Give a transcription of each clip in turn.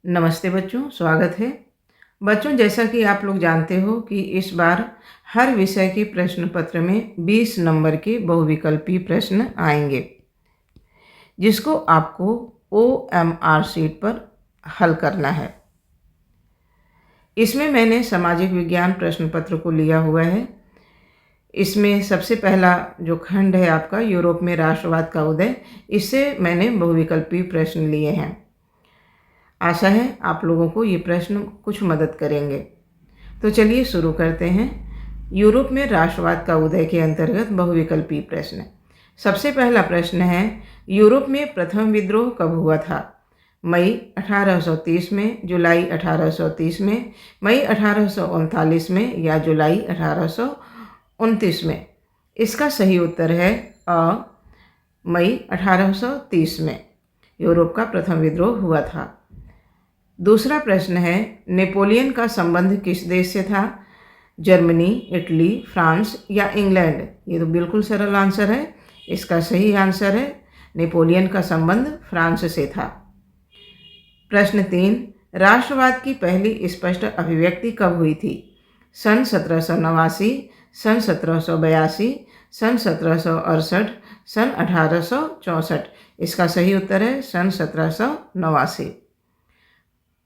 नमस्ते बच्चों, स्वागत है। बच्चों, जैसा कि आप लोग जानते हो कि इस बार हर विषय के प्रश्न पत्र में 20 नंबर के बहुविकल्पी प्रश्न आएंगे, जिसको आपको OMR शीट पर हल करना है। इसमें मैंने सामाजिक विज्ञान प्रश्न पत्र को लिया हुआ है। इसमें सबसे पहला जो खंड है आपका, यूरोप में राष्ट्रवाद का उदय, इससे मैंने बहुविकल्पी प्रश्न लिए हैं। आशा है आप लोगों को ये प्रश्न कुछ मदद करेंगे। तो चलिए शुरू करते हैं। यूरोप में राष्ट्रवाद का उदय के अंतर्गत बहुविकल्पी प्रश्न। सबसे पहला प्रश्न है, यूरोप में प्रथम विद्रोह कब हुआ था? मई 1830 में, जुलाई 1830 में, मई 1839 में या जुलाई 1829 में? इसका सही उत्तर है अ, मई 1830 में यूरोप का प्रथम विद्रोह हुआ था। दूसरा प्रश्न है, नेपोलियन का संबंध किस देश से था? जर्मनी, इटली, फ्रांस या इंग्लैंड? ये तो बिल्कुल सरल आंसर है। इसका सही आंसर है नेपोलियन का संबंध फ्रांस से था। प्रश्न 3, राष्ट्रवाद की पहली स्पष्ट अभिव्यक्ति कब हुई थी? सन 1789, सन 1782, सन 1768, सन 1864? इसका सही उत्तर है सन 1789।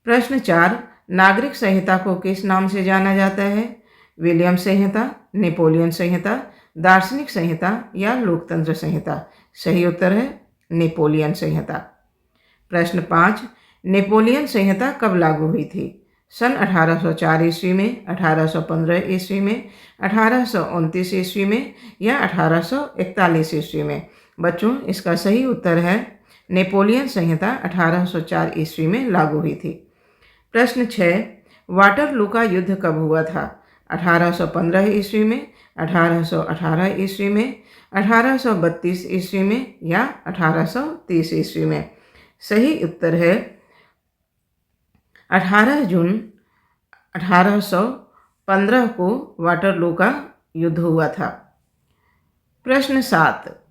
प्रश्न 4, नागरिक संहिता को किस नाम से जाना जाता है? विलियम संहिता, नेपोलियन संहिता, दार्शनिक संहिता या लोकतंत्र संहिता? सही उत्तर है नेपोलियन संहिता। प्रश्न 5, नेपोलियन संहिता कब लागू हुई थी? सन 1804 ईस्वी में, 1815 ईस्वी में, 1829 ईस्वी में या 1841 ईस्वी में? बच्चों, इसका सही उत्तर है नेपोलियन संहिता 1804 ईस्वी में लागू हुई थी। प्रश्न 6, वाटरलू का युद्ध कब हुआ था? 1815 ईस्वी में, 1818 ईस्वी में, 1832 ईस्वी में या 1830 ईस्वी में? सही उत्तर है 18 जून 1815 को वाटरलू का युद्ध हुआ था। प्रश्न 7,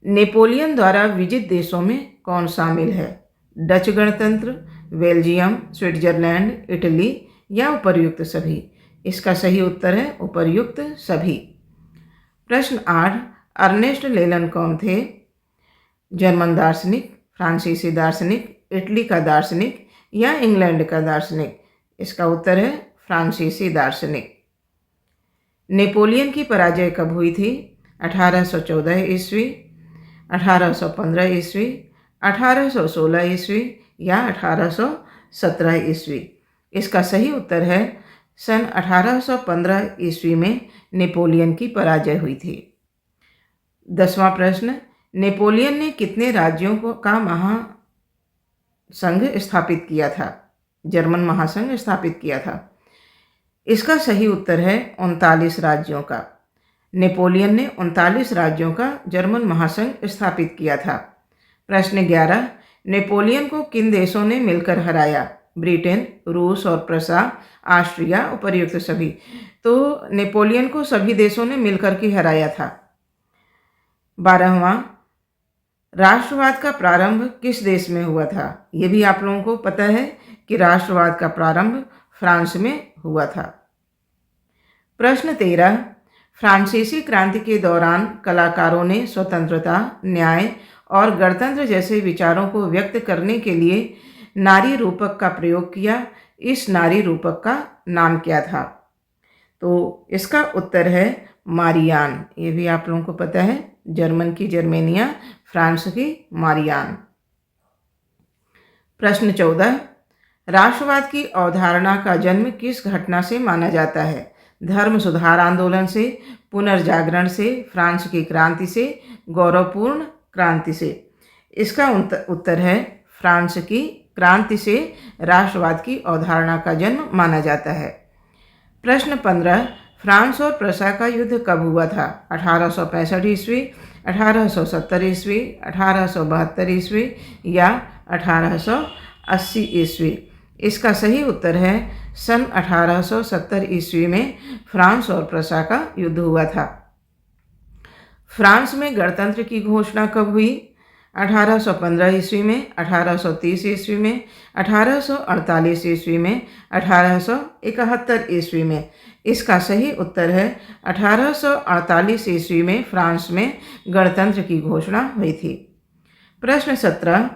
नेपोलियन द्वारा विजित देशों में कौन शामिल है? डच गणतंत्र, बेल्जियम, स्विट्जरलैंड, इटली या उपर्युक्त सभी? इसका सही उत्तर है उपर्युक्त सभी। प्रश्न 8, अर्नेस्ट लेलन कौन थे? जर्मन दार्शनिक, फ्रांसीसी दार्शनिक, इटली का दार्शनिक या इंग्लैंड का दार्शनिक? इसका उत्तर है फ्रांसीसी दार्शनिक। नेपोलियन की पराजय कब हुई थी? 1814 ईस्वी, 1815 ईस्वी, 1816 ईस्वी या 1817 ईस्वी? इसका सही उत्तर है सन 1815 ईस्वी में नेपोलियन की पराजय हुई थी। 10वां प्रश्न, नेपोलियन ने कितने राज्यों का महासंघ स्थापित किया था? जर्मन महासंघ स्थापित किया था। इसका सही उत्तर है 39 राज्यों का। नेपोलियन ने 39 राज्यों का जर्मन महासंघ स्थापित किया था। प्रश्न 11, नेपोलियन को किन देशों ने मिलकर हराया? ब्रिटेन, रूस और प्रसा, ऑस्ट्रिया, उपर्युक्त सभी? तो नेपोलियन को सभी देशों ने मिलकर के हराया था। 12वां, राष्ट्रवाद का प्रारंभ किस देश में हुआ था? ये भी आप लोगों को पता है कि राष्ट्रवाद का प्रारंभ फ्रांस में हुआ था। प्रश्न 13, फ्रांसीसी क्रांति के दौरान कलाकारों ने स्वतंत्रता, न्याय और गणतंत्र जैसे विचारों को व्यक्त करने के लिए नारी रूपक का प्रयोग किया। इस नारी रूपक का नाम क्या था? तो इसका उत्तर है मारियान। ये भी आप लोगों को पता है, जर्मन की जर्मेनिया, फ्रांस की मारियान। प्रश्न 14, राष्ट्रवाद की अवधारणा का जन्म किस घटना से माना जाता है? धर्म सुधार आंदोलन से, पुनर्जागरण से, फ्रांस की क्रांति से, गौरवपूर्ण क्रांति से? इसका उत्तर है फ्रांस की क्रांति से राष्ट्रवाद की अवधारणा का जन्म माना जाता है। प्रश्न 15, फ्रांस और प्रसा का युद्ध कब हुआ था? 1865 ईस्वी, 1870 ईस्वी, 1872 ईस्वी या 1880 ईस्वी? इसका सही उत्तर है सन 1870 ईस्वी में फ्रांस और प्रसा का युद्ध हुआ था। फ्रांस में गणतंत्र की घोषणा कब हुई? 1815 ईस्वी में, 1830 ईस्वी में, 1848 ईस्वी में, 1871 ईस्वी में। इसका सही उत्तर है 1848 ईस्वी में फ्रांस में गणतंत्र की घोषणा हुई थी। प्रश्न 17,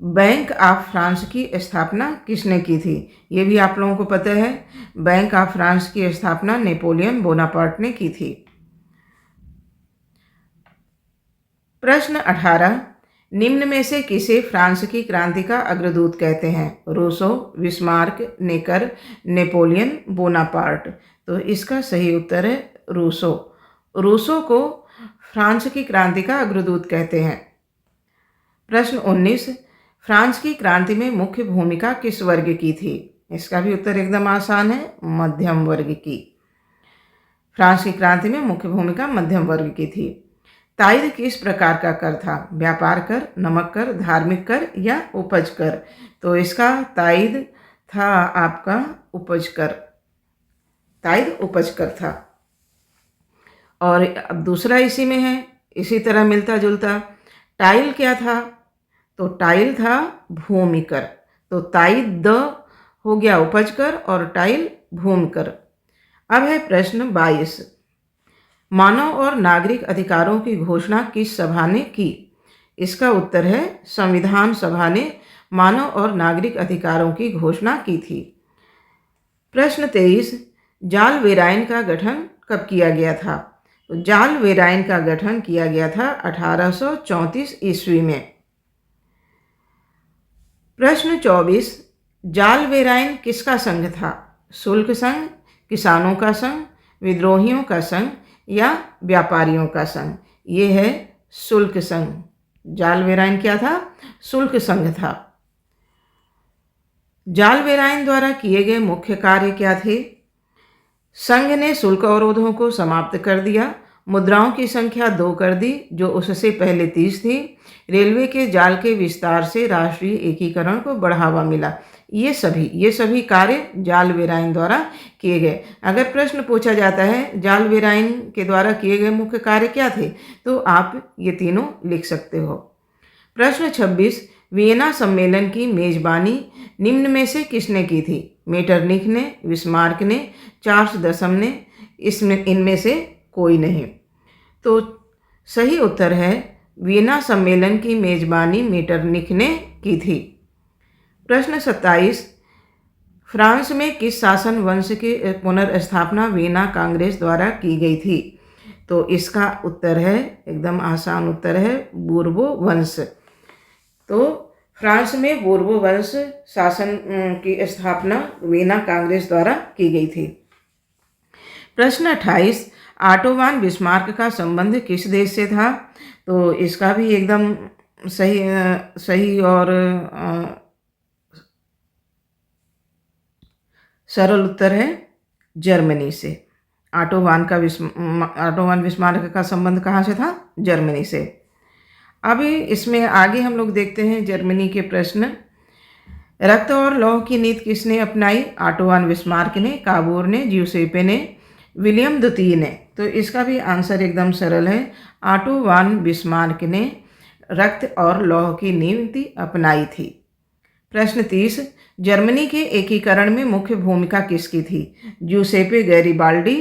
बैंक ऑफ फ्रांस की स्थापना किसने की थी? ये भी आप लोगों को पता है, बैंक ऑफ फ्रांस की स्थापना नेपोलियन बोनापार्ट ने की थी। प्रश्न 18, निम्न में से किसे फ्रांस की क्रांति का अग्रदूत कहते हैं? Rousseau, Bismarck, Necker, Napoleon Bonaparte. तो इसका सही उत्तर है रूसो। रूसो को फ्रांस की क्रांति का अग्रदूत कहते हैं। प्रश्न 19, फ्रांस की क्रांति में मुख्य भूमिका किस वर्ग की थी? इसका भी उत्तर एकदम आसान है, मध्यम वर्ग की। फ्रांस की क्रांति में मुख्य भूमिका मध्यम वर्ग की थी। ताइद किस प्रकार का कर था? व्यापार कर, नमक कर, धार्मिक कर या उपज कर? तो इसका ताइद था आपका उपज कर। ताइद उपज कर था। और अब दूसरा इसी में है, इसी तरह मिलता जुलता। टाइल क्या था? तो टाइल था भूमि कर। तो ताइद हो गया उपज कर और टाइल भूमि कर। अब है प्रश्न 22, मानव और नागरिक अधिकारों की घोषणा किस सभा ने की? इसका उत्तर है संविधान सभा ने मानव और नागरिक अधिकारों की घोषणा की थी। प्रश्न 23, जाल वेराइन का गठन कब किया गया था? तो जाल वेराइन का गठन किया गया था 1834 ईस्वी में। प्रश्न 24, जाल वेराइन किसका संघ था? शुल्क संघ, किसानों का संघ, विद्रोहियों का संघ या व्यापारियों का संघ? ये है शुल्क संघ। जाल वेराइन क्या था? शुल्क संघ था। जाल वेराइन द्वारा किए गए मुख्य कार्य क्या थे? संघ ने शुल्क अवरोधों को समाप्त कर दिया, मुद्राओं की संख्या 2 कर दी जो उससे पहले 30 थी, रेलवे के जाल के विस्तार से राष्ट्रीय एकीकरण को बढ़ावा मिला। ये सभी कार्य जाल वेराइन द्वारा किए गए। अगर प्रश्न पूछा जाता है जाल वेराइन के द्वारा किए गए मुख्य कार्य क्या थे, तो आप ये तीनों लिख सकते हो। प्रश्न 26, वियना सम्मेलन की मेजबानी निम्न में से किसने की थी? मेटरनिख ने, बिस्मार्क ने, चार्ल्स दशम ने, इनमें से कोई नहीं। तो सही उत्तर है वियना सम्मेलन की मेजबानी मेटरनिख ने की थी। प्रश्न 27, फ्रांस में किस शासन वंश की पुनर्स्थापना वियना कांग्रेस द्वारा की गई थी? तो इसका उत्तर है, एकदम आसान उत्तर है, बूर्बो वंश। तो फ्रांस में बूर्बो वंश शासन की स्थापना वियना कांग्रेस द्वारा की गई थी। प्रश्न 28, ऑटो वान बिस्मार्क का संबंध किस देश से था? तो इसका भी एकदम सही और सरल उत्तर है जर्मनी से। ऑटो वान बिस्मार्क का संबंध कहाँ से था? जर्मनी से। अभी इसमें आगे हम लोग देखते हैं जर्मनी के प्रश्न। रक्त और लौह की नीति किसने अपनाई? ऑटो वान बिस्मार्क ने, काबूर ने, जियुसेppe ने, विलियम द्वितीय ने। तो इसका भी आंसर एकदम सरल है, ऑटो वान बिस्मार्क ने रक्त और लौह की नीति अपनाई थी। प्रश्न 30, जर्मनी के एकीकरण में मुख्य भूमिका किसकी थी? जियुसेppe गैरिबाल्डी,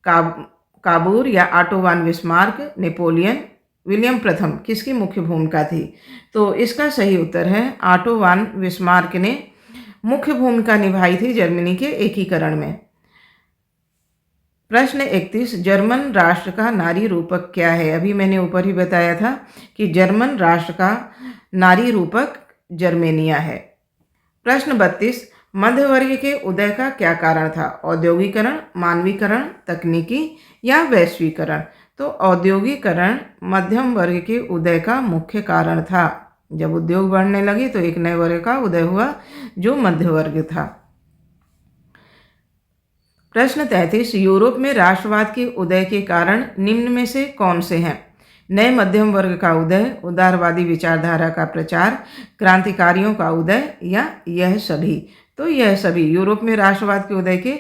काबूर या ऑटो वान बिस्मार्क, नेपोलियन, विलियम प्रथम, किसकी मुख्य भूमिका थी? तो इसका सही उत्तर है ऑटो वान बिस्मार्क ने मुख्य भूमिका निभाई थी जर्मनी के एकीकरण में। प्रश्न 31, जर्मन राष्ट्र का नारी रूपक क्या है? अभी मैंने ऊपर ही बताया था कि जर्मन राष्ट्र का नारी रूपक जर्मेनिया है। प्रश्न 32, मध्य वर्ग के उदय का क्या कारण था? औद्योगिकरण, मानवीकरण, तकनीकी या वैश्वीकरण? तो औद्योगिकरण मध्यम वर्ग के उदय का मुख्य कारण था। जब उद्योग बढ़ने लगे तो एक नए वर्ग का उदय हुआ जो मध्य वर्ग था। प्रश्न 33, यूरोप में राष्ट्रवाद के उदय के कारण निम्न में से कौन से हैं? नए मध्यम वर्ग का उदय, उदारवादी विचारधारा का प्रचार, क्रांतिकारियों का उदय या यह सभी। तो यह सभी यूरोप में राष्ट्रवाद के उदय के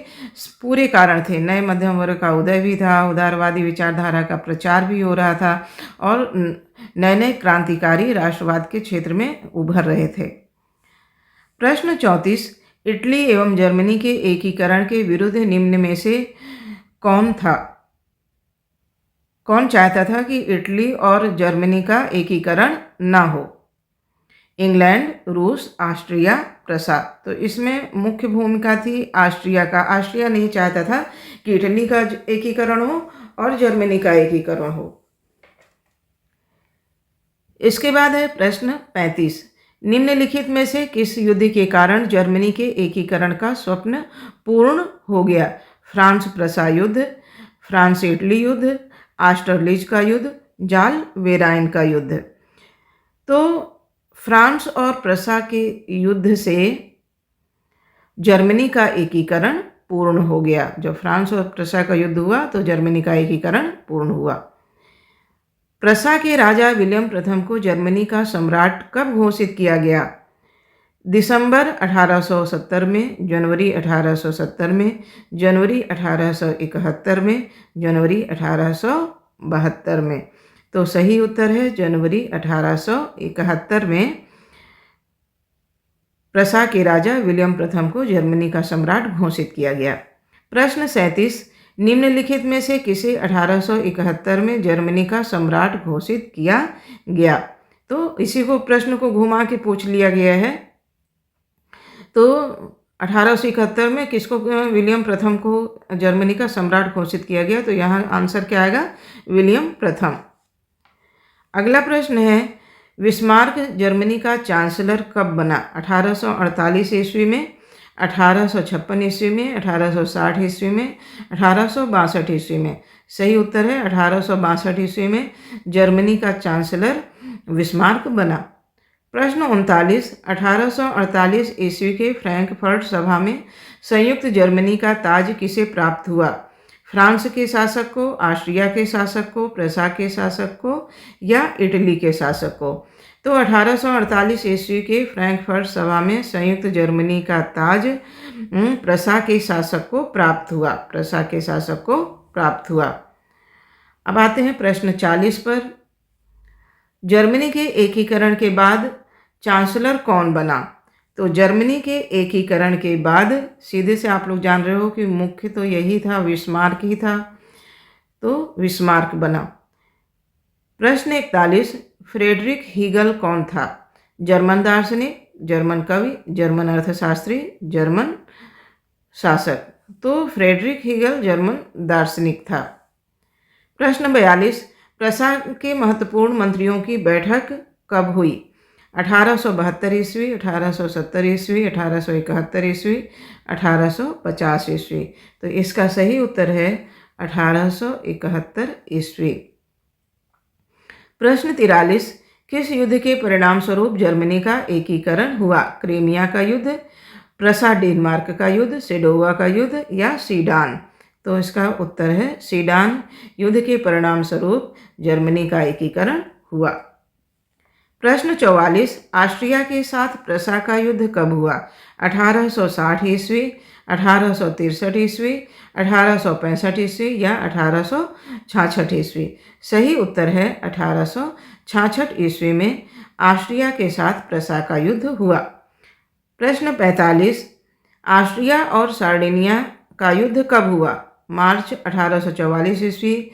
पूरे कारण थे। नए मध्यम वर्ग का उदय भी था, उदारवादी विचारधारा का प्रचार भी हो रहा था और नए नए क्रांतिकारी राष्ट्रवाद के क्षेत्र में उभर रहे थे। प्रश्न 34, इटली एवं जर्मनी के एकीकरण के विरुद्ध निम्न में से कौन था? कौन चाहता था कि इटली और जर्मनी का एकीकरण ना हो? इंग्लैंड, रूस, ऑस्ट्रिया, प्रसा। तो इसमें मुख्य भूमिका थी ऑस्ट्रिया का। ऑस्ट्रिया नहीं चाहता था कि इटली का एकीकरण हो और जर्मनी का एकीकरण हो। इसके बाद है प्रश्न 35, निम्नलिखित में से किस युद्ध के कारण जर्मनी के एकीकरण का स्वप्न पूर्ण हो गया? फ्रांस प्रसा युद्ध, फ्रांस इटली युद्ध, ऑस्टरलिच का युद्ध, जाल वेराइन का युद्ध। तो फ्रांस और प्रसा के युद्ध से जर्मनी का एकीकरण पूर्ण हो गया। जब फ्रांस और प्रसा का युद्ध हुआ तो जर्मनी का एकीकरण पूर्ण हुआ। प्रसा के राजा विलियम प्रथम को जर्मनी का सम्राट कब घोषित किया गया? दिसंबर 1870 में, जनवरी 1870 में, जनवरी 1871 में, जनवरी 1872 में। तो सही उत्तर है जनवरी 1871 में प्रसा के राजा विलियम प्रथम को जर्मनी का सम्राट घोषित किया गया। प्रश्न 37, निम्नलिखित में से किसे 1871 में जर्मनी का सम्राट घोषित किया गया? तो इसी को प्रश्न को घुमा के पूछ लिया गया है। तो 1871 में किसको, विलियम प्रथम को जर्मनी का सम्राट घोषित किया गया। तो यहाँ आंसर क्या आएगा? विलियम प्रथम। अगला प्रश्न है, बिस्मार्क जर्मनी का चांसलर कब बना? 1848 ईस्वी में, 1856 ईस्वी में, 1860 ईस्वी में, 1862 ईस्वी में। सही उत्तर है 1862 ईस्वी में जर्मनी का चांसलर बिस्मार्क बना। प्रश्न 39, 1848 ईस्वी के फ्रैंकफर्ट सभा में संयुक्त जर्मनी का ताज किसे प्राप्त हुआ? फ्रांस के शासक को, ऑस्ट्रिया के शासक को, प्रसा के शासक को या इटली के शासक को? तो 1848 ईस्वी के फ्रैंकफर्ट सभा में संयुक्त जर्मनी का ताज प्रसा के शासक को प्राप्त हुआ। प्रसा के शासक को प्राप्त हुआ। अब आते हैं प्रश्न 40 पर। जर्मनी के एकीकरण के बाद चांसलर कौन बना? तो जर्मनी के एकीकरण के बाद सीधे से आप लोग जान रहे हो कि मुख्य तो यही था, बिस्मार्क ही था। तो बिस्मार्क बना। प्रश्न 41, फ्रेडरिक हीगल कौन था? जर्मन दार्शनिक, जर्मन कवि, जर्मन अर्थशास्त्री, जर्मन शासक। तो फ्रेडरिक हीगल जर्मन दार्शनिक था। प्रश्न 42, प्रसा के महत्वपूर्ण मंत्रियों की बैठक कब हुई? 1872 ईस्वी, 1870 ईस्वी, 1871 ईस्वी, 1850 ईस्वी। तो इसका सही उत्तर है 1871 ईस्वी। प्रश्न 43, किस युद्ध के परिणाम स्वरूप जर्मनी का एकीकरण हुआ? क्रीमिया का युद्ध, प्रसा डेनमार्क का युद्ध, सेडोवा का युद्ध या सीडान? तो इसका उत्तर है सीडान युद्ध के परिणाम स्वरूप जर्मनी का एकीकरण हुआ। प्रश्न 44, ऑस्ट्रिया के साथ प्रसा का युद्ध कब हुआ? 1860 ईस्वी, 1863 ईस्वी, 1865 ईस्वी या 1866 ईस्वी? सही उत्तर है 1866 ईस्वी में ऑस्ट्रिया के साथ प्रसा का युद्ध हुआ। प्रश्न 45, ऑस्ट्रिया और सार्डिनिया का युद्ध कब हुआ? मार्च 1844 ईस्वी,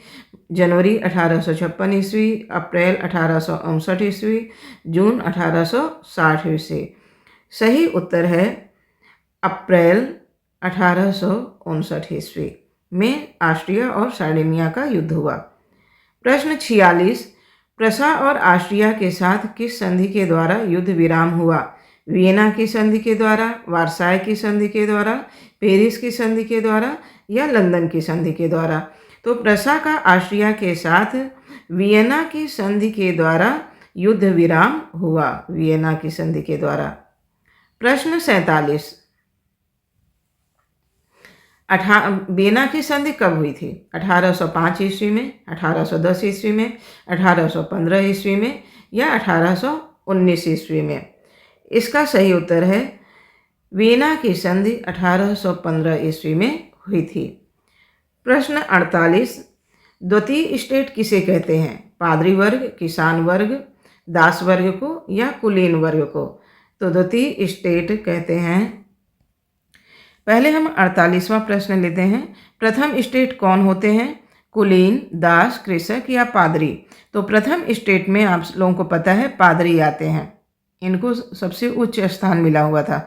जनवरी 1856 ईस्वी, अप्रैल 1859 ईस्वी, जून 1860 ईस्वी? सही उत्तर है अप्रैल 1859 ईस्वी में ऑस्ट्रिया और सार्डिनिया का युद्ध हुआ। प्रश्न 46, प्रसा और ऑस्ट्रिया के साथ किस संधि के द्वारा युद्ध विराम हुआ? वियना की संधि के द्वारा, वार्साय की संधि के द्वारा, पेरिस की संधि के द्वारा या लंदन की संधि के द्वारा? तो प्रसा का ऑस्ट्रिया के साथ वियना की संधि के द्वारा युद्ध विराम हुआ। वियना की संधि के द्वारा। प्रश्न 47, वियना की संधि कब हुई थी? 1805 ईस्वी में, 1810 ईस्वी में, 1815 ईस्वी में या 1819 ईस्वी में? इसका सही उत्तर है वियना की संधि 1815 ईस्वी में हुई थी। प्रश्न 48, द्वितीय स्टेट किसे कहते हैं? पादरी वर्ग, किसान वर्ग, दास वर्ग को या कुलीन वर्ग को? तो द्वितीय स्टेट कहते हैं। पहले हम 48वां प्रश्न लेते हैं। प्रथम स्टेट कौन होते हैं? कुलीन, दास, कृषक या पादरी? तो प्रथम स्टेट में आप लोगों को पता है पादरी आते हैं, इनको सबसे उच्च स्थान मिला हुआ था।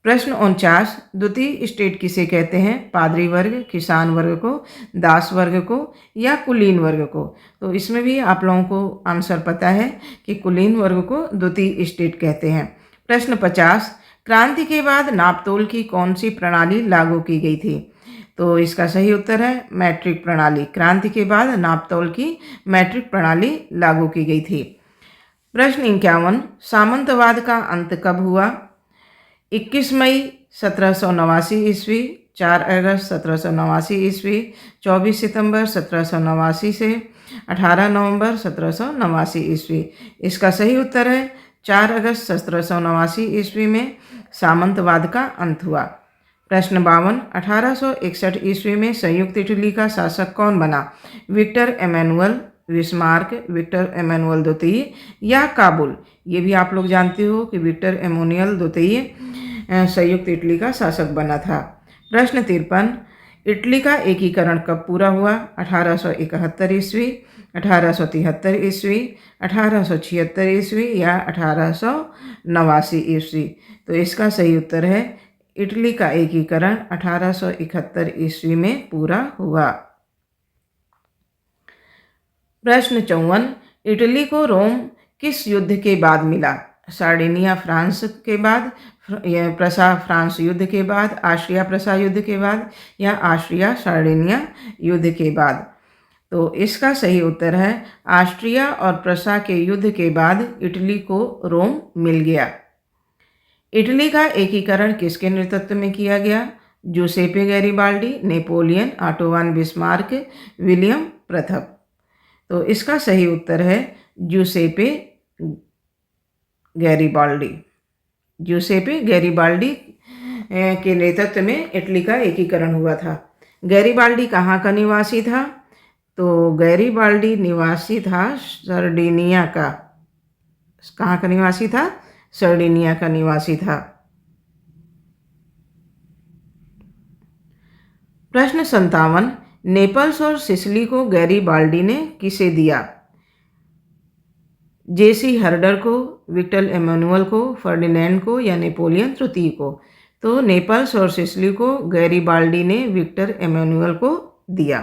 प्रश्न 49, द्वितीय स्टेट किसे कहते हैं? पादरी वर्ग, किसान वर्ग को, दास वर्ग को या कुलीन वर्ग को? तो इसमें भी आप लोगों को आंसर पता है कि कुलीन वर्ग को द्वितीय स्टेट कहते हैं। प्रश्न 50, क्रांति के बाद नापतोल की कौन सी प्रणाली लागू की गई थी? तो इसका सही उत्तर है मैट्रिक प्रणाली। क्रांति के बाद नापतोल की मैट्रिक प्रणाली लागू की गई थी। प्रश्न 51, सामंतवाद का अंत कब हुआ? 21 मई 1789 ईस्वी, 4 अगस्त 1789 ईस्वी, 24 सितंबर 1789 से 18 नवंबर 1789 ईस्वी। इसका सही उत्तर है 4 अगस्त 1789 ईस्वी में सामंतवाद का अंत हुआ। प्रश्न 52, 1861 ईस्वी में संयुक्त इटली का शासक कौन बना? Victor Emmanuel, Bismarck, Victor Emmanuel द्वितीय या काबुल? ये भी आप लोग जानते हो कि विक्टर एमेनुअल द्वितीय संयुक्त इटली का शासक बना था। प्रश्न 53, इटली का एकीकरण कब पूरा हुआ? 1871 ईस्वी, 1873 ईस्वी, 1876 ईस्वी या 1889 ईस्वी? तो इसका सही उत्तर है इटली का एकीकरण 1871 ईस्वी में पूरा हुआ। प्रश्न 54, इटली को रोम किस युद्ध के बाद मिला? सार्डिनिया फ्रांस के बाद, प्रसा फ्रांस युद्ध के बाद, ऑस्ट्रिया प्रसा युद्ध के बाद या ऑस्ट्रिया सार्डिनिया युद्ध के बाद? तो इसका सही उत्तर है ऑस्ट्रिया और प्रसा के युद्ध के बाद इटली को रोम मिल गया। इटली का एकीकरण किसके नेतृत्व में किया गया? Giuseppe Garibaldi, Napoleon, auto von Bismarck, William प्रथम? तो इसका सही उत्तर है जूसेपे गैरिबाल्डी। जूसेपे गैरिबाल्डी के नेतृत्व में इटली का एकीकरण हुआ था। गैरिबाल्डी कहाँ का निवासी था? तो गैरिबाल्डी निवासी था सर्डिनिया का। कहाँ का निवासी था? सर्डिनिया का निवासी था। प्रश्न 57, नेपल्स और सिसिली को गैरिबाल्डी ने किसे दिया? जेसी हर्डर को, विक्टर एमेनुअल को, फर्डिनेंड को या नेपोलियन तृतीय को? तो नेपल्स और सिसिली को गैरिबाल्डी ने विक्टर एमेनुअल को दिया।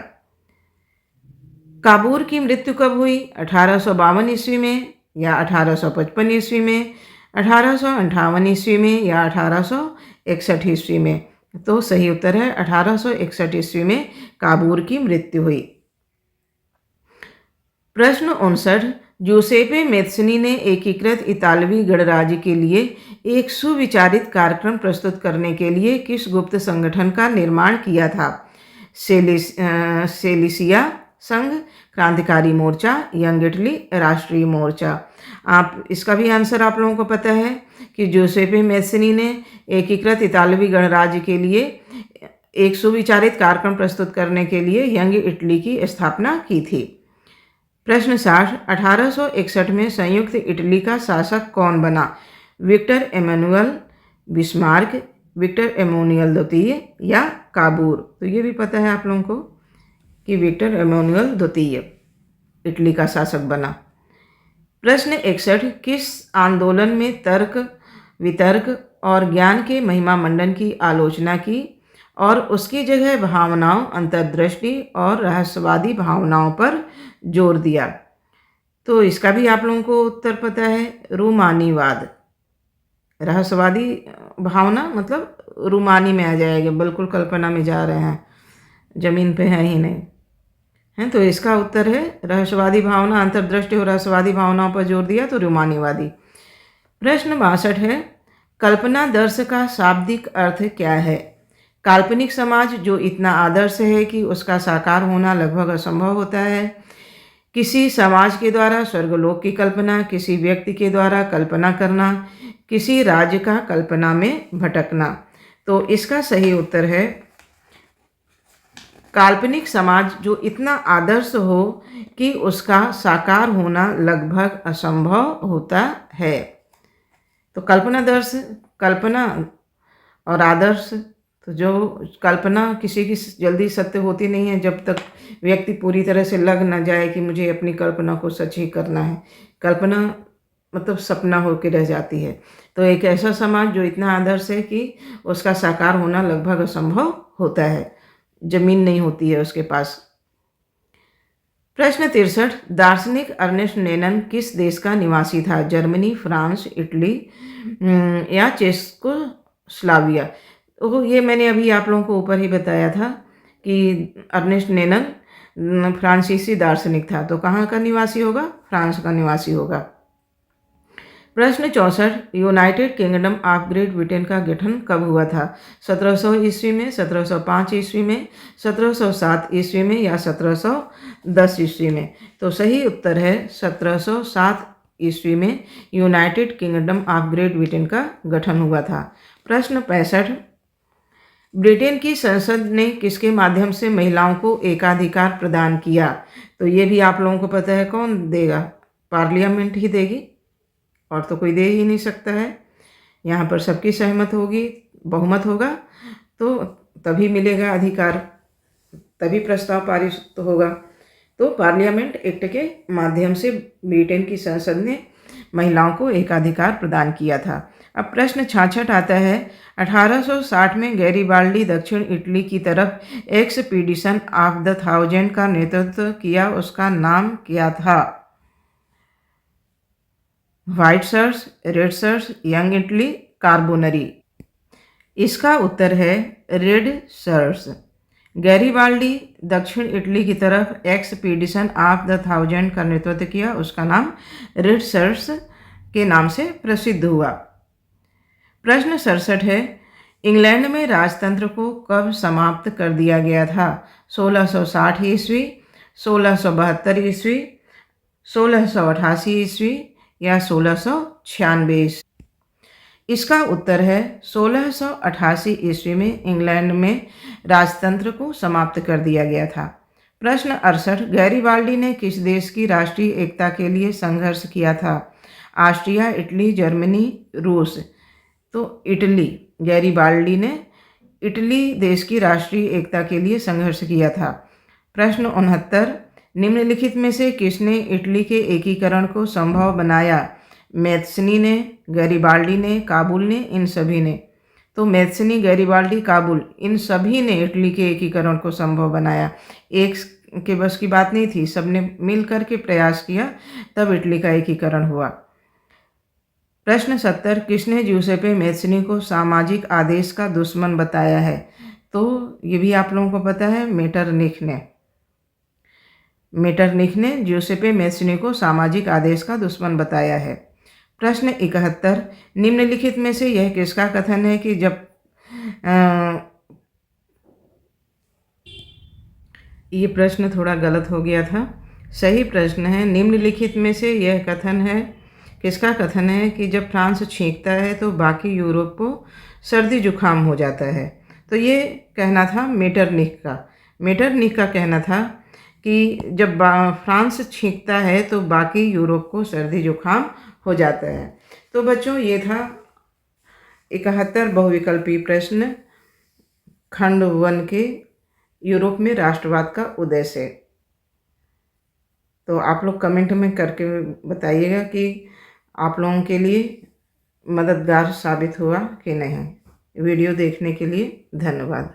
काबूर की मृत्यु कब हुई? 1852 ईस्वी में या 1855 ईस्वी में, 1858 ईस्वी में या 1861 ईस्वी में? तो सही उत्तर है 1861 ईस्वी में काबूर की मृत्यु हुई। प्रश्न 59, जूसेपे मेत्सनी ने एकीकृत इतालवी गणराज्य के लिए एक सुविचारित कार्यक्रम प्रस्तुत करने के लिए किस गुप्त संगठन का निर्माण किया था? सेलिसिया संघ, क्रांतिकारी मोर्चा, यंग इटली राष्ट्रीय मोर्चा? आप इसका भी आंसर आप लोगों को पता है कि जूसेपे मेत्सनी ने एकीकृत इतालवी गणराज्य के लिए एक सुविचारित कार्यक्रम प्रस्तुत करने के लिए यंग इटली की स्थापना की थी। प्रश्न 60, 1861 में संयुक्त इटली का शासक कौन बना? Victor Emmanuel, Bismarck, Victor Emmanuel द्वितीय या काबूर? तो ये भी पता है आप लोगों को कि विक्टर एमेनुअल द्वितीय इटली का शासक बना। प्रश्न 61, किस आंदोलन में तर्क, वितर्क और ज्ञान के महिमा मंडन की आलोचना की और उसकी जगह भावनाओं, अंतर्दृष्टि और रहस्यवादी भावनाओं पर जोर दिया? तो इसका भी आप लोगों को उत्तर पता है रूमानीवाद। रहस्यवादी भावना मतलब रूमानी में आ जाएगा, बिल्कुल कल्पना में जा रहे हैं, जमीन पे है ही नहीं है। तो इसका उत्तर है रहस्यवादी भावना, अंतर्दृष्टि और रहस्यवादी भावनाओं पर जोर दिया, तो रूमानीवादी। प्रश्न 62 है, कल्पना दर्श का शाब्दिक अर्थ क्या है? काल्पनिक समाज जो इतना आदर्श है कि उसका साकार होना लगभग असंभव होता है। किसी समाज के द्वारा स्वर्गलोक की कल्पना, किसी व्यक्ति के द्वारा कल्पना करना, किसी राज्य का कल्पना में भटकना। तो इसका सही उत्तर है काल्पनिक समाज जो इतना आदर्श हो कि उसका साकार होना लगभग असंभव होता है। तो कल्पना और आदर्श, तो जो कल्पना किसी की जल्दी सत्य होती नहीं है जब तक व्यक्ति पूरी तरह से लग ना जाए कि मुझे अपनी कल्पना को सच ही करना है। कल्पना मतलब सपना होकर रह जाती है। तो एक ऐसा समाज जो इतना आदर्श है कि उसका साकार होना लगभग असंभव होता है, जमीन नहीं होती है उसके पास। प्रश्न 63, दार्शनिक अर्नेस्ट नेनन किस देश का निवासी था? जर्मनी, फ्रांस, इटली या चेस्कोस्लोवाकिया। तो ये मैंने अभी आप लोगों को ऊपर ही बताया था कि अर्नेस्ट नेनन फ्रांसीसी दार्शनिक था। तो कहाँ का निवासी होगा? फ्रांस का निवासी होगा। प्रश्न 64, United kingdom of great Britain का गठन कब हुआ था? 1700 ईस्वी में, 1705 ईस्वी में, 1707 ईस्वी में या 1710 ईस्वी में? तो सही उत्तर है 1707 ईस्वी में United kingdom of great Britain का गठन हुआ था। प्रश्न 65, ब्रिटेन की संसद ने किसके माध्यम से महिलाओं को एकाधिकार प्रदान किया? तो ये भी आप लोगों को पता है, कौन देगा? पार्लियामेंट ही देगी, और तो कोई दे ही नहीं सकता है। यहाँ पर सबकी सहमत होगी, बहुमत होगा तो तभी मिलेगा अधिकार, तभी प्रस्ताव पारित होगा। तो पार्लियामेंट एक्ट के माध्यम से ब्रिटेन की संसद ने महिलाओं को एकाधिकार प्रदान किया था। अब प्रश्न 66 आता है, 1860 में गैरिबाल्डी दक्षिण इटली की तरफ एक्सपीडिशन ऑफ द 1000 का नेतृत्व किया, उसका नाम क्या था? White shirts, red shirts, young Italy, Carbonari. इसका उत्तर है रेड शर्ट्स। गैरिबाल्डी दक्षिण इटली की तरफ एक्सपीडिशन ऑफ द 1000 का नेतृत्व किया, उसका नाम रेड शर्ट्स के नाम से प्रसिद्ध हुआ। प्रश्न 67 है, इंग्लैंड में राजतंत्र को कब समाप्त कर दिया गया था? 1660 ईस्वी, 1672 ईस्वी, 1688 ईस्वी या 1696? इसका उत्तर है 1688 ईस्वी में इंग्लैंड में राजतंत्र को समाप्त कर दिया गया था। प्रश्न 68, गैरिबाल्डी ने किस देश की राष्ट्रीय एकता के लिए संघर्ष किया था? ऑस्ट्रिया, इटली, जर्मनी, रूस। तो इटली, गैरिबाल्डी ने इटली देश की राष्ट्रीय एकता के लिए संघर्ष किया था। प्रश्न 69, निम्नलिखित में से किसने इटली के एकीकरण को संभव बनाया? मैथ्सनी ने, गैरिबाल्डी ने, काबुल ने, इन सभी ने। तो मैथ्सनी, गैरिबाल्डी, काबुल, इन सभी ने इटली के एकीकरण को संभव बनाया। एक के बस की बात नहीं थी, सबने मिल कर के प्रयास किया, तब इटली का एकीकरण हुआ। प्रश्न 70, किसने ज्यूसेppe मैथ्सनी को सामाजिक आदेश का दुश्मन बताया है? तो ये भी आप लोगों को पता है, मेटरनिख ने ज्यूसेppe मैथ्सनी को सामाजिक आदेश का दुश्मन बताया है। प्रश्न 71, निम्नलिखित में से यह किसका कथन है कि जब ये प्रश्न थोड़ा गलत हो गया था, सही प्रश्न है, निम्नलिखित में से यह कथन है, किसका कथन है कि जब फ्रांस छींकता है तो बाकी यूरोप को सर्दी जुकाम हो जाता है? तो ये कहना था मेटरनिख का कहना था कि जब फ्रांस छींकता है तो बाकी यूरोप को सर्दी जुकाम हो जाता है। तो बच्चों, ये था 71 बहुविकल्पी प्रश्न खंड 1 के यूरोप में राष्ट्रवाद का उदय से। तो आप लोग कमेंट में करके बताइएगा कि आप लोगों के लिए मददगार साबित हुआ कि नहीं। वीडियो देखने के लिए धन्यवाद।